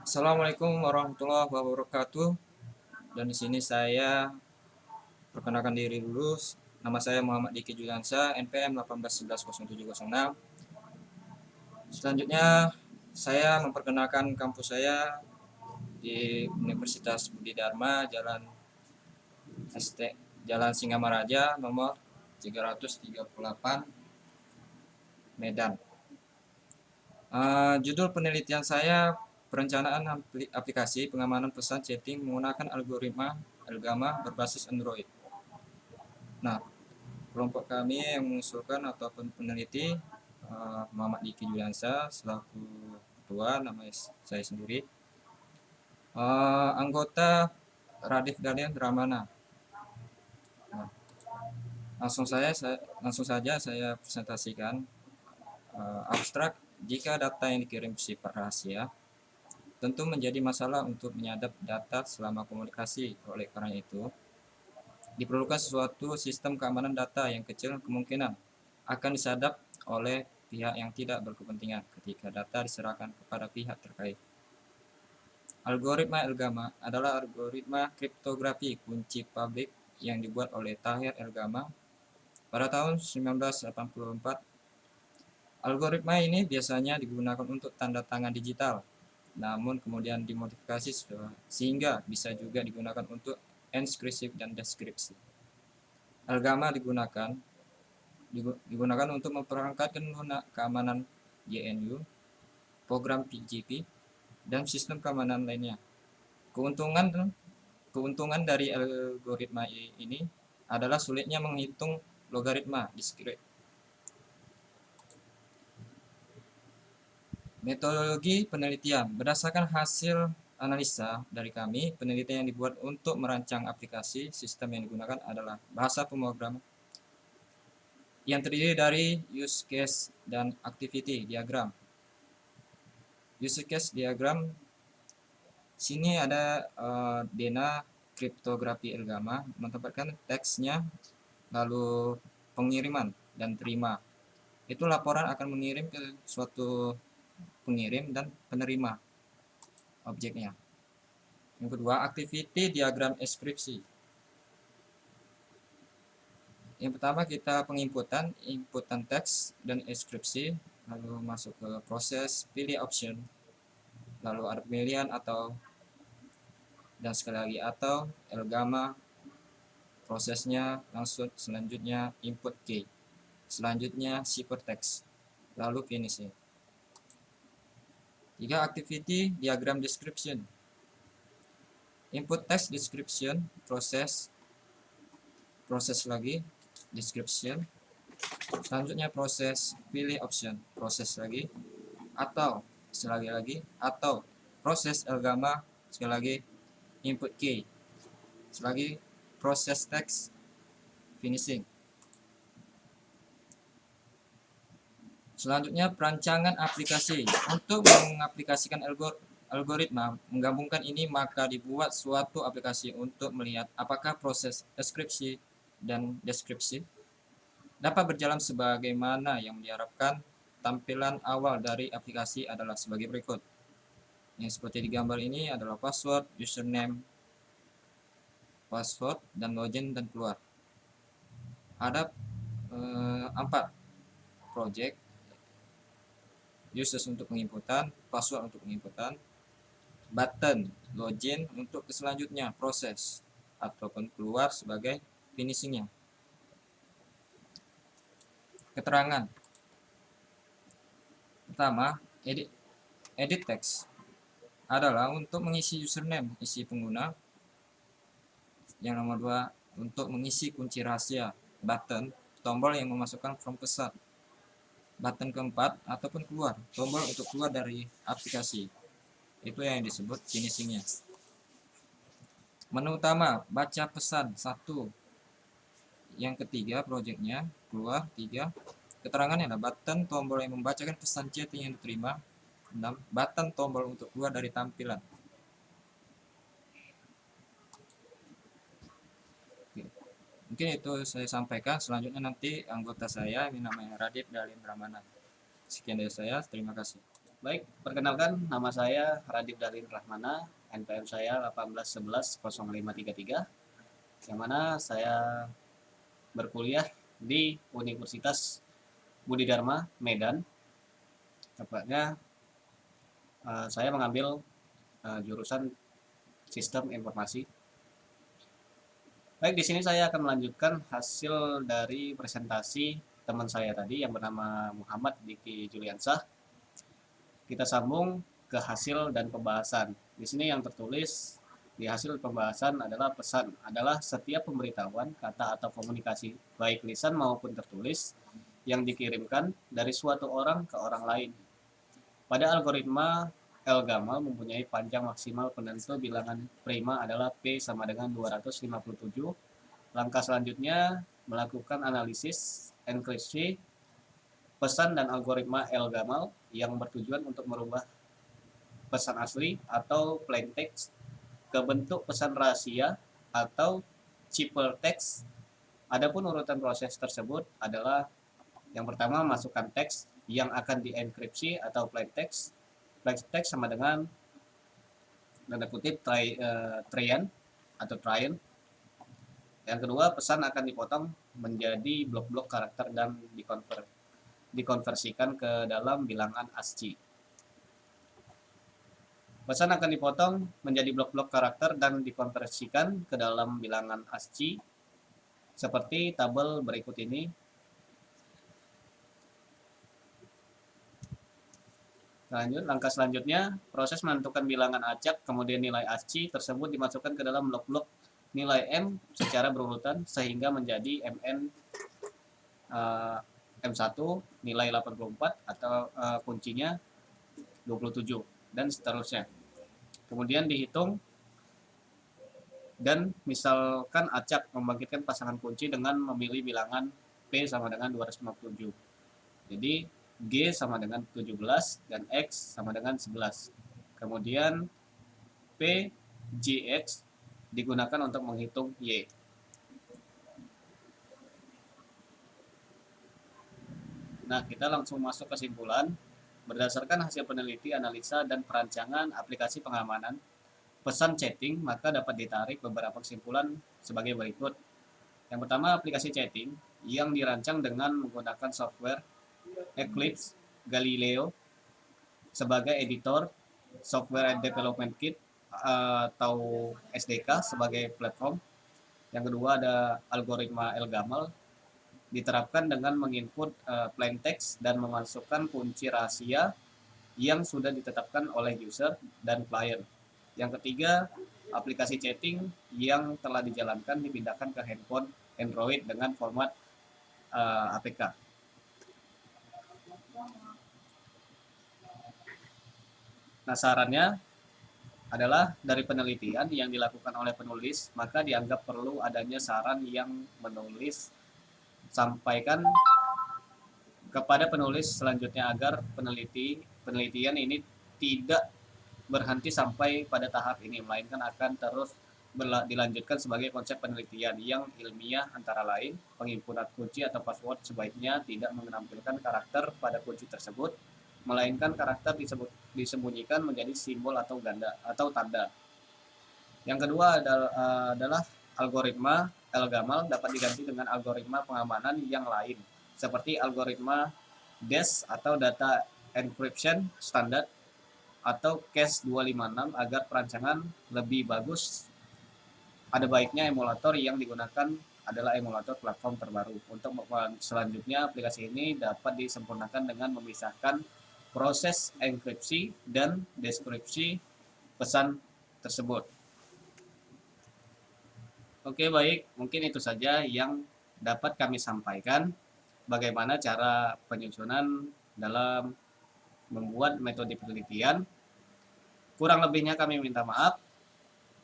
Assalamualaikum warahmatullahi wabarakatuh. Dan di sini saya perkenalkan diri dulu. Nama saya Muhammad Diki Juliansa, NPM 18110706. Selanjutnya saya memperkenalkan kampus saya di Universitas Budi Dharma, Jalan Singamaraja nomor 338 Medan. Judul penelitian saya perencanaan aplikasi pengamanan pesan chatting menggunakan algoritma Elgama berbasis Android. Nah, kelompok kami yang mengusulkan ataupun peneliti Muhammad Diki Juliansa selaku ketua, nama saya sendiri. Anggota Radif Dalian Ramana. Nah, langsung saja saya presentasikan abstrak. Jika data yang dikirim bersifat rahasia, tentu menjadi masalah untuk menyadap data selama komunikasi. Oleh karena itu, diperlukan suatu sistem keamanan data yang kecil kemungkinan akan disadap oleh pihak yang tidak berkepentingan ketika data diserahkan kepada pihak terkait. Algoritma Elgama adalah algoritma kriptografi kunci publik yang dibuat oleh Tahir Elgama pada tahun 1984. Algoritma ini biasanya digunakan untuk tanda tangan digital, namun kemudian dimodifikasi sehingga bisa juga digunakan untuk enskripsi dan deskripsi. Elgama digunakan untuk memperangkatkan keamanan GNU, program PGP, dan sistem keamanan lainnya. Keuntungan dari algoritma ini adalah sulitnya menghitung logaritma diskrit. Metodologi penelitian berdasarkan hasil analisa dari kami, penelitian yang dibuat untuk merancang aplikasi sistem yang digunakan adalah bahasa pemrograman yang terdiri dari use case dan activity diagram. Use case diagram sini ada Dena kriptografi Elgama menempatkan teksnya, lalu pengiriman dan terima. Itu laporan akan mengirim ke suatu pengirim dan penerima objeknya. Yang kedua, activity diagram deskripsi. Yang pertama kita inputan teks dan deskripsi, lalu masuk ke proses pilih option, lalu ada pemilihan atau, dan sekali lagi atau Elgama prosesnya langsung selanjutnya input key, selanjutnya ciphertext, lalu finishing. 3. Activity diagram description. Input text description, proses lagi description, selanjutnya proses pilih option, proses lagi, atau sekali lagi, atau proses Elgama, sekali lagi input key, sekali proses text, finishing. Selanjutnya perancangan aplikasi. Untuk mengaplikasikan algoritma menggabungkan ini, maka dibuat suatu aplikasi untuk melihat apakah proses deskripsi dan deskripsi dapat berjalan sebagaimana yang diharapkan. Tampilan awal dari aplikasi adalah sebagai berikut. Yang seperti di gambar ini adalah password, username, password, dan login dan keluar. Ada 4 project: users untuk penginputan, password untuk penginputan, button login untuk selanjutnya proses ataupun keluar sebagai finishingnya. Keterangan pertama, edit text adalah untuk mengisi username, isi pengguna. Yang nomor 2, untuk mengisi kunci rahasia. Button, tombol yang memasukkan form pesan. Button keempat, ataupun keluar, tombol untuk keluar dari aplikasi. Itu yang disebut finishingnya. Menu utama, baca pesan 1. Yang ketiga, projectnya keluar 3. Keterangannya adalah button tombol yang membacakan pesan chatting yang diterima. 6. Button tombol untuk keluar dari tampilan. Oke. Mungkin itu saya sampaikan. Selanjutnya nanti anggota saya, ini namanya Radif Dalian Ramana. Sekian dari saya, terima kasih. Baik, perkenalkan nama saya Radit Dalin Rahmana, NPM saya 18110533, yang mana saya berkuliah di Universitas Budi Dharma, Medan. Tepatnya saya mengambil jurusan Sistem Informasi. Baik, di sini saya akan melanjutkan hasil dari presentasi teman saya tadi yang bernama Muhammad Diki Juliansah. Kita sambung ke hasil dan pembahasan. Di sini yang tertulis di hasil pembahasan adalah pesan adalah setiap pemberitahuan, kata atau komunikasi, baik lisan maupun tertulis, yang dikirimkan dari suatu orang ke orang lain. Pada algoritma L-Gamal mempunyai panjang maksimal penentu bilangan prima adalah P sama dengan 257. Langkah selanjutnya melakukan analisis enkripsi pesan dan algoritma L-Gamal yang bertujuan untuk merubah pesan asli atau plain text ke bentuk pesan rahasia atau ciphertext. Adapun urutan proses tersebut adalah yang pertama masukkan teks yang akan dienkripsi atau plain text. Plain text sama dengan tanda kutip tryan atau tryan. Yang kedua, pesan akan dipotong menjadi blok-blok karakter dan dikonversikan ke dalam bilangan ASCII. Pesan akan dipotong menjadi blok-blok karakter dan dikonversikan ke dalam bilangan ASCII seperti tabel berikut ini. Lanjut, langkah selanjutnya, proses menentukan bilangan acak, kemudian nilai ASCII tersebut dimasukkan ke dalam blok-blok nilai M secara berurutan sehingga menjadi MN M1 nilai 84 atau kuncinya 27 dan seterusnya. Kemudian dihitung dan misalkan acak membangkitkan pasangan kunci dengan memilih bilangan P sama dengan 257. Jadi G sama dengan 17 dan X sama dengan 11. Kemudian P, GX digunakan untuk menghitung Y. Nah, kita langsung masuk kesimpulan. Berdasarkan hasil peneliti, analisa, dan perancangan aplikasi pengamanan pesan chatting, maka dapat ditarik beberapa kesimpulan sebagai berikut. Yang pertama, aplikasi chatting yang dirancang dengan menggunakan software Eclipse, Galileo sebagai editor, Software Development Kit atau SDK sebagai platform. Yang kedua ada algoritma L-Gamal diterapkan dengan menginput plain text dan memasukkan kunci rahasia yang sudah ditetapkan oleh user dan klien. Yang ketiga, aplikasi chatting yang telah dijalankan dipindahkan ke handphone Android dengan format APK. Nah, sarannya adalah dari penelitian yang dilakukan oleh penulis, maka dianggap perlu adanya saran yang menulis sampaikan kepada penulis selanjutnya agar penelitian ini tidak berhenti sampai pada tahap ini, melainkan akan terus dilanjutkan sebagai konsep penelitian yang ilmiah, antara lain penghimpunan kunci atau password sebaiknya tidak menampilkan karakter pada kunci tersebut, melainkan karakter disembunyikan menjadi simbol atau tanda. Yang kedua adalah algoritma L-Gamal dapat diganti dengan algoritma pengamanan yang lain seperti algoritma DES atau Data Encryption Standard atau CAS 256 agar perancangan lebih bagus. Ada baiknya emulator yang digunakan adalah emulator platform terbaru. Untuk selanjutnya, aplikasi ini dapat disempurnakan dengan memisahkan proses enkripsi dan deskripsi pesan tersebut. Oke, baik, mungkin itu saja yang dapat kami sampaikan. Bagaimana cara penyusunan dalam membuat metode penelitian. Kurang lebihnya kami minta maaf.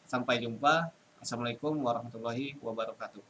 Sampai jumpa. Assalamualaikum warahmatullahi wabarakatuh.